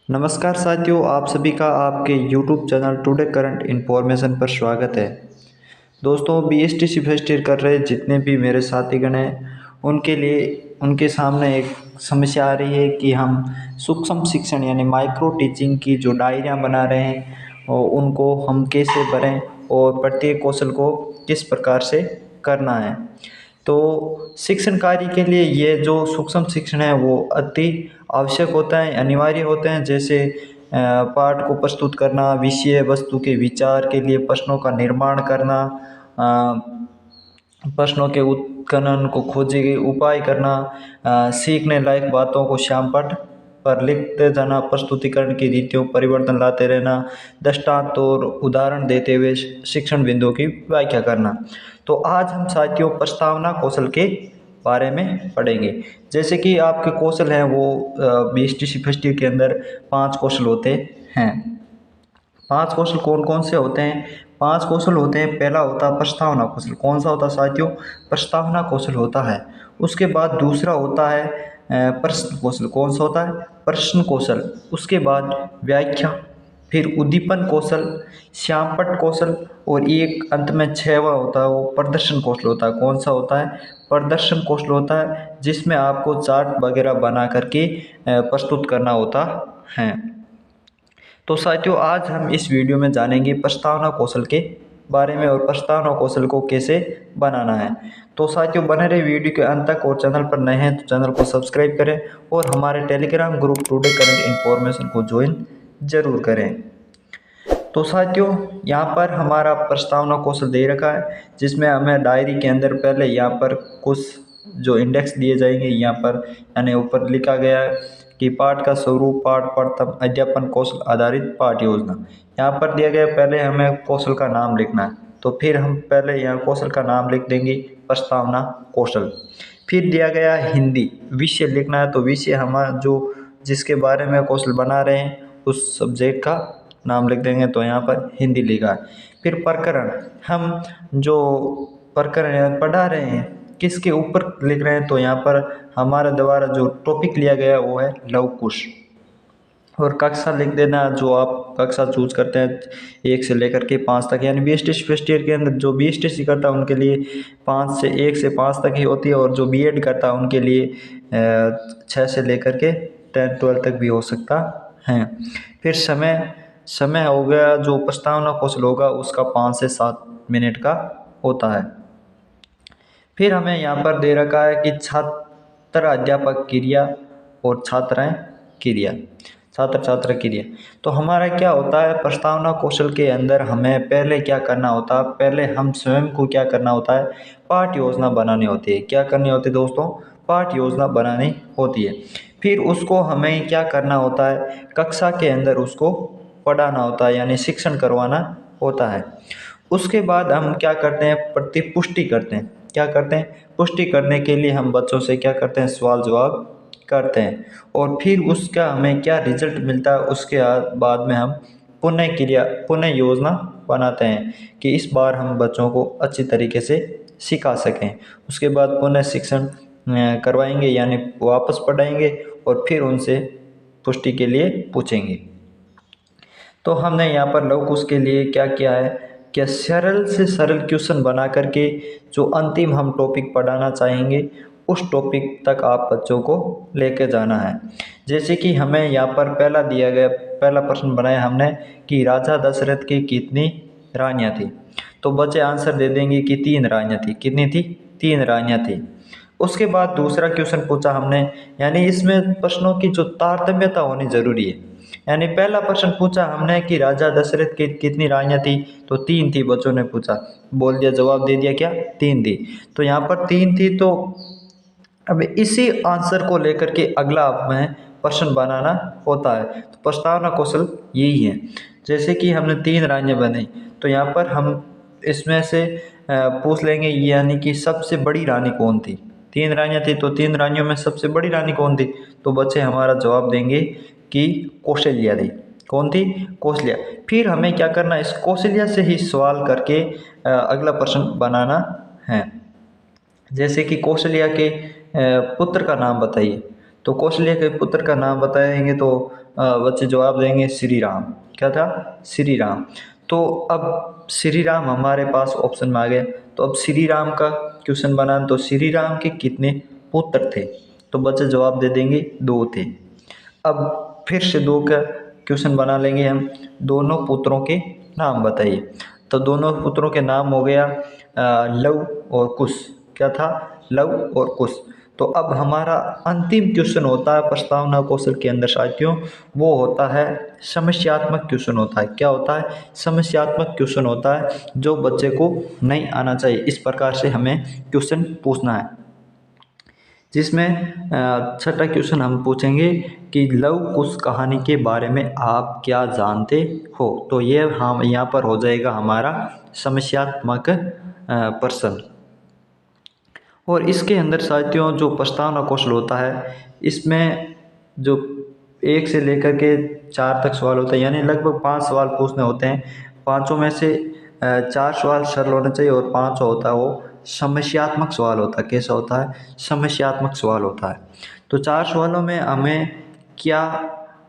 नमस्कार साथियों, आप सभी का आपके YouTube channel today current information पर स्वागत है। दोस्तों, बीएसटीसी फर्स्ट ईयर कर रहे जितने भी मेरे साथीगण हैं उनके लिए उनके सामने एक समस्या आ रही है कि हम सूक्ष्म शिक्षण यानी माइक्रो टीचिंग की जो डायरियाँ बना रहे हैं और उनको हम कैसे भरें और प्रत्येक कौशल को किस प्रकार से करना है। तो शिक्षण कार्य के लिए ये जो सूक्ष्म शिक्षण है वो अति आवश्यक होता है, अनिवार्य होते हैं। जैसे पाठ को प्रस्तुत करना, विषय वस्तु के विचार के लिए प्रश्नों का निर्माण करना, प्रश्नों के उत्खनन को खोजे गए उपाय करना, सीखने लायक बातों को श्यामपट्ट पर लिखते जाना, प्रस्तुतिकरण की रीतियों परिवर्तन लाते रहना, दृष्टांत और उदाहरण देते हुए शिक्षण बिंदुओं की व्याख्या करना। तो आज हम साथियों प्रस्तावना कौशल के बारे में पढ़ेंगे। जैसे कि आपके कौशल हैं वो बीएसटीसी फर्स्ट ईयर के अंदर 5 कौशल होते हैं। 5 कौशल कौन कौन से होते हैं? 5 कौशल होते हैं। पहला होता है प्रस्तावना कौशल। कौन सा होता है साथियों? प्रस्तावना कौशल होता है। उसके बाद दूसरा होता है प्रश्न कौशल। कौन सा होता है? प्रश्न कौशल। उसके बाद व्याख्या, फिर उद्दीपन कौशल, श्यामपट्ट कौशल और एक अंत में 6वां होता है वो प्रदर्शन कौशल होता है। कौन सा होता है? प्रदर्शन कौशल होता है, जिसमें आपको चार्ट वगैरह बना करके प्रस्तुत करना होता है। तो साथियों, आज हम इस वीडियो में जानेंगे प्रस्तावना कौशल के बारे में और प्रस्तावना कौशल को कैसे बनाना है। तो साथियों, बने रहे वीडियो के अंत तक और चैनल पर नए हैं तो चैनल को सब्सक्राइब करें और हमारे Telegram group today current information को ज्वाइन जरूर करें। तो साथियों, यहाँ पर हमारा प्रस्तावना कौशल दे रखा है, जिसमें हमें डायरी के अंदर पहले यहाँ पर कुछ जो इंडेक्स दिए जाएंगे यहाँ पर, यानी ऊपर लिखा गया है कि पाठ का स्वरूप, पाठ प्रथम, अध्यापन कौशल आधारित पाठ योजना। यहाँ पर दिया गया पहले हमें कौशल का नाम लिखना है, तो फिर हम पहले यहाँ कौशल का नाम लिख देंगे प्रस्तावना कौशल। फिर दिया गया हिंदी विषय लिखना है, तो विषय हमारा जो जिसके बारे में कौशल बना रहे हैं उस सब्जेक्ट का नाम लिख देंगे, तो यहाँ पर हिंदी लिखा है। फिर प्रकरण, हम जो प्रकरण पढ़ा रहे हैं किसके ऊपर लिख रहे हैं, तो यहाँ पर हमारे द्वारा जो टॉपिक लिया गया वो है लव कुश। और कक्षा लिख देना, जो आप कक्षा चूज करते हैं 1 से लेकर के 5 तक, यानी बीएसटीसी फर्स्ट ईयर के अंदर जो बीएसटीसी करता है उनके लिए 1 से 5 तक ही होती है, और जो बीएड करता है उनके लिए 6 से लेकर के 10-12 तक भी हो सकता है। फिर समय हो गया, जो प्रस्तावना कौशल होगा उसका 5 से 7 मिनट का होता है। फिर हमें यहाँ पर दे रखा है कि छात्र अध्यापक क्रिया और छात्राएं क्रिया, छात्र छात्रा क्रिया। तो हमारा क्या होता है प्रस्तावना कौशल के अंदर, हमें पहले क्या करना होता है, पहले हम स्वयं को क्या करना होता है, पाठ योजना बनानी होती है। क्या करनी होती है दोस्तों? पाठ योजना बनानी होती है। फिर उसको हमें क्या करना होता है, कक्षा के अंदर उसको पढ़ाना होता है, यानी शिक्षण करवाना होता है। उसके बाद हम क्या करते हैं, प्रतिपुष्टि करते हैं। क्या करते हैं? पुष्टि करने के लिए हम बच्चों से क्या करते हैं, सवाल जवाब करते हैं। और फिर उसका हमें क्या रिजल्ट मिलता है, उसके बाद में हम पुनः योजना बनाते हैं कि इस बार हम बच्चों को अच्छी तरीके से सिखा सकें। उसके बाद पुनः शिक्षण करवाएंगे, यानी वापस पढ़ाएंगे और फिर उनसे पुष्टि के लिए पूछेंगे। तो हमने यहाँ पर लवकुश के लिए क्या किया है, क्या सरल से सरल क्वेश्चन बना करके जो अंतिम हम टॉपिक पढ़ाना चाहेंगे उस टॉपिक तक आप बच्चों को लेके जाना है। जैसे कि हमें यहाँ पर पहला प्रश्न बनाया हमने कि राजा दशरथ की कितनी रानियाँ थी, तो बच्चे आंसर दे देंगे कि 3 रानियाँ थी। कितनी थी? 3 रानियाँ थी। उसके बाद दूसरा क्वेश्चन पूछा हमने, यानी इसमें प्रश्नों की जो तारतम्यता होनी जरूरी है। यानी पहला प्रश्न पूछा हमने कि राजा दशरथ की कितनी रानियाँ थी, तो 3 थी। बच्चों ने पूछा, बोल दिया, जवाब दे दिया, क्या 3 थी। तो यहाँ पर 3 थी, तो अब इसी आंसर को लेकर के अगला हमें प्रश्न बनाना होता है। तो प्रस्तावना कौशल यही है। जैसे कि हमने 3 रानियाँ बनाई, तो यहाँ पर हम इसमें से पूछ लेंगे, यानी कि सबसे बड़ी रानी कौन थी। 3 रानियाँ थी, तो 3 रानियों में सबसे बड़ी रानी कौन थी, तो बच्चे हमारा जवाब देंगे कि कौशल्या थी। कौन थी? कौशल्या। फिर हमें क्या करना है, इस कौशल्या से ही सवाल करके अगला प्रश्न बनाना है। जैसे कि कौशल्या के पुत्र का नाम बताइए, तो कौशल्या के पुत्र का नाम बताएंगे तो बच्चे जवाब देंगे श्री राम। क्या था? श्री राम। तो अब श्री राम हमारे पास ऑप्शन में आ गया। तो अब श्री राम का क्वेश्चन बनाना, तो श्री राम के कितने पुत्र थे? तो बच्चे जवाब दे देंगे 2 थे। अब फिर से 2 का क्वेश्चन बना लेंगे हम, दोनों पुत्रों के नाम बताइए। तो दोनों पुत्रों के नाम हो गया लव और कुश। क्या था? लव और कुश। तो अब हमारा अंतिम क्वेश्चन होता है प्रस्तावना कौशल के अंदर साथियों, वो होता है समस्यात्मक क्वेश्चन होता है। क्या होता है? समस्यात्मक क्वेश्चन होता है, जो बच्चे को नहीं आना चाहिए। इस प्रकार से हमें क्वेश्चन पूछना है, जिसमें छठा क्वेश्चन हम पूछेंगे कि लव कुश कहानी के बारे में आप क्या जानते हो। तो ये हम यहाँ पर हो जाएगा हमारा समस्यात्मक प्रश्न। और इसके अंदर साथियों जो प्रस्तावना कौशल होता है, इसमें जो 1 से लेकर के 4 तक सवाल होता है, यानी लगभग 5 सवाल पूछने होते हैं। 5 में से 4 सवाल सरल होने चाहिए और 5 होता है वो समस्यात्मक सवाल होता है। कैसा होता है? समस्यात्मक सवाल होता है। तो 4 सवालों में हमें क्या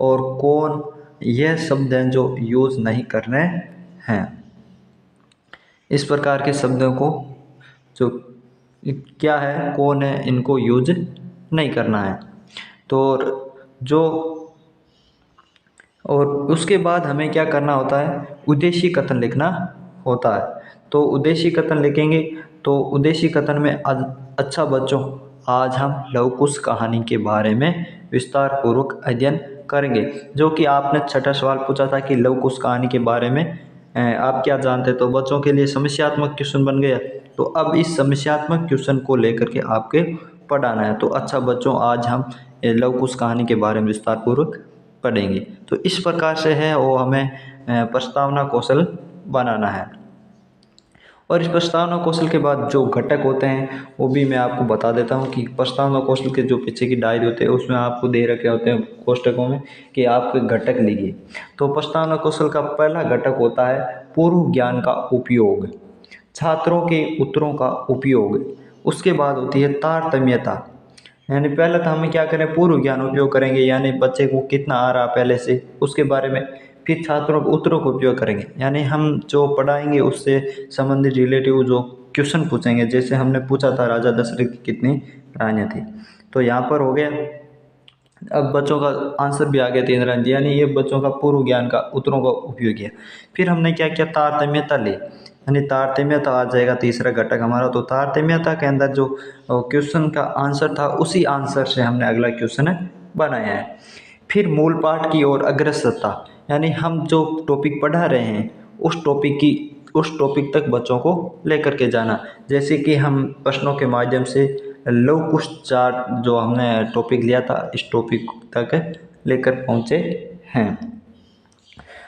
और कौन, यह शब्द हैं जो यूज़ नहीं करने हैं। इस प्रकार के शब्दों को, जो क्या है, कौन है, इनको यूज नहीं करना है। तो जो और उसके बाद हमें क्या करना होता है? उद्देश्य कथन लिखना होता है। तो उद्देश्य कथन लिखेंगे, तो उद्देश्य कथन में अच्छा बच्चों, आज हम लव कुश कहानी के बारे में विस्तार पूर्वक अध्ययन करेंगे। जो कि आपने छठा सवाल पूछा था कि लव कुश कहानी के बारे में आप क्या जानते हैं, तो बच्चों के लिए समस्यात्मक क्वेश्चन बन गया। तो अब इस समस्यात्मक क्वेश्चन को लेकर के आपके पढ़ाना है। तो अच्छा बच्चों, आज हम लव कुश कहानी के बारे में विस्तार पूर्वक पढ़ेंगे। तो इस प्रकार से है वो हमें प्रस्तावना कौशल बनाना है। और इस प्रस्तावना कौशल के बाद जो घटक होते हैं वो भी मैं आपको बता देता हूँ कि प्रस्तावना कौशल के जो पीछे की डायरी होते हैं उसमें आपको दे रखे होते हैं कोष्टकों में कि आपके घटक लिखिए। तो प्रस्तावना कौशल का पहला घटक होता है पूर्व ज्ञान का उपयोग, छात्रों के उत्तरों का उपयोग। उसके बाद होती है तारतम्यता, यानी पहले तो हमें क्या करें, पूर्व ज्ञान उपयोग करेंगे, यानी बच्चे को कितना आ रहा पहले से उसके बारे में। फिर छात्रों के उत्तरों का उपयोग करेंगे, यानी हम जो पढ़ाएंगे उससे संबंधित रिलेटिव जो क्वेश्चन पूछेंगे। जैसे हमने पूछा था राजा दशरथ की कितनी रानियाँ थी, तो यहाँ पर हो गया। अब बच्चों का आंसर भी आ गया 3 रानी, यानी ये बच्चों का पूर्व ज्ञान का उत्तरों का उपयोग किया। फिर हमने क्या किया, तारतम्यता ली, यानी तारतम्यता आ जाएगा तीसरा घटक हमारा। तो तारतम्यता के अंदर जो क्वेश्चन का आंसर था उसी आंसर से हमने अगला क्वेश्चन बनाया है। फिर मूल पाठ की ओर अग्रसरता, यानी हम जो टॉपिक पढ़ा रहे हैं उस टॉपिक तक बच्चों को लेकर के जाना। जैसे कि हम प्रश्नों के माध्यम से लव कुश चार्ट जो हमने टॉपिक लिया था इस टॉपिक तक लेकर पहुँचे हैं।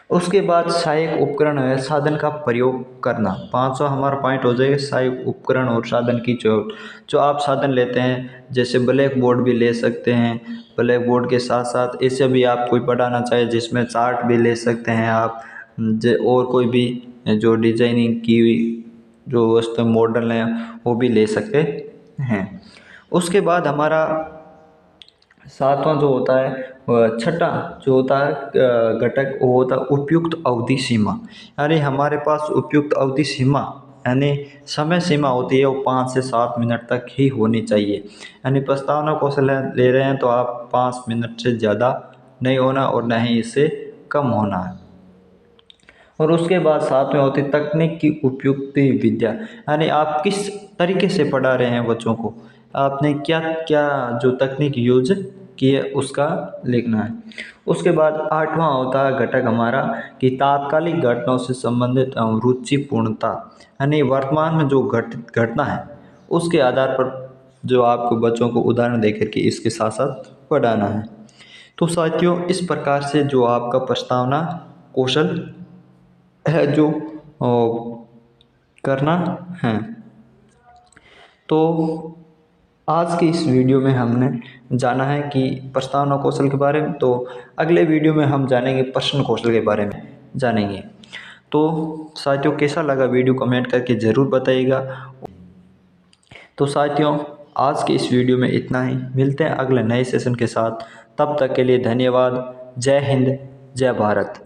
उसके बाद सहायक उपकरण है साधन का प्रयोग करना। 500 हमारा पॉइंट हो जाएगा सहायक उपकरण और साधन की जो आप साधन लेते हैं। जैसे ब्लैक बोर्ड भी ले सकते हैं, ब्लैक बोर्ड के साथ साथ ऐसे भी आप कोई पढ़ाना चाहे जिसमें चार्ट भी ले सकते हैं आप, और कोई भी जो डिजाइनिंग की हुई जो वस्तु मॉडल हैं वो भी ले सकते हैं। उसके बाद हमारा 7वां जो होता है, छठा जो होता है घटक, वो होता है उपयुक्त अवधि सीमा। यानी हमारे पास उपयुक्त अवधि सीमा यानी समय सीमा होती है वो 5 से 7 मिनट तक ही होनी चाहिए। यानी प्रस्तावना कौशल ले रहे हैं तो आप 5 मिनट से ज़्यादा नहीं होना और न ही इससे कम होना है। और उसके बाद 7 में होती तकनीक की उपयुक्त विद्या, यानी आप किस तरीके से पढ़ा रहे हैं बच्चों को, आपने क्या क्या जो तकनीक यूज की है उसका लिखना है। उसके बाद 8वां होता है घटक हमारा कि तात्कालिक घटनाओं से संबंधित रुचिपूर्णता, यानी वर्तमान में जो घटना है उसके आधार पर जो आपको बच्चों को उदाहरण देकर के इसके साथ साथ पढ़ाना है। तो साथियों इस प्रकार से जो आपका प्रस्तावना कौशल है जो करना है। तो आज की इस वीडियो में हमने जाना है कि प्रस्तावना कौशल के बारे में। तो अगले वीडियो में हम जानेंगे प्रश्न कौशल के बारे में जानेंगे। तो साथियों कैसा लगा वीडियो कमेंट करके ज़रूर बताइएगा। तो साथियों आज के इस वीडियो में इतना ही, मिलते हैं अगले नए सेशन के साथ। तब तक के लिए धन्यवाद। जय हिंद, जय भारत।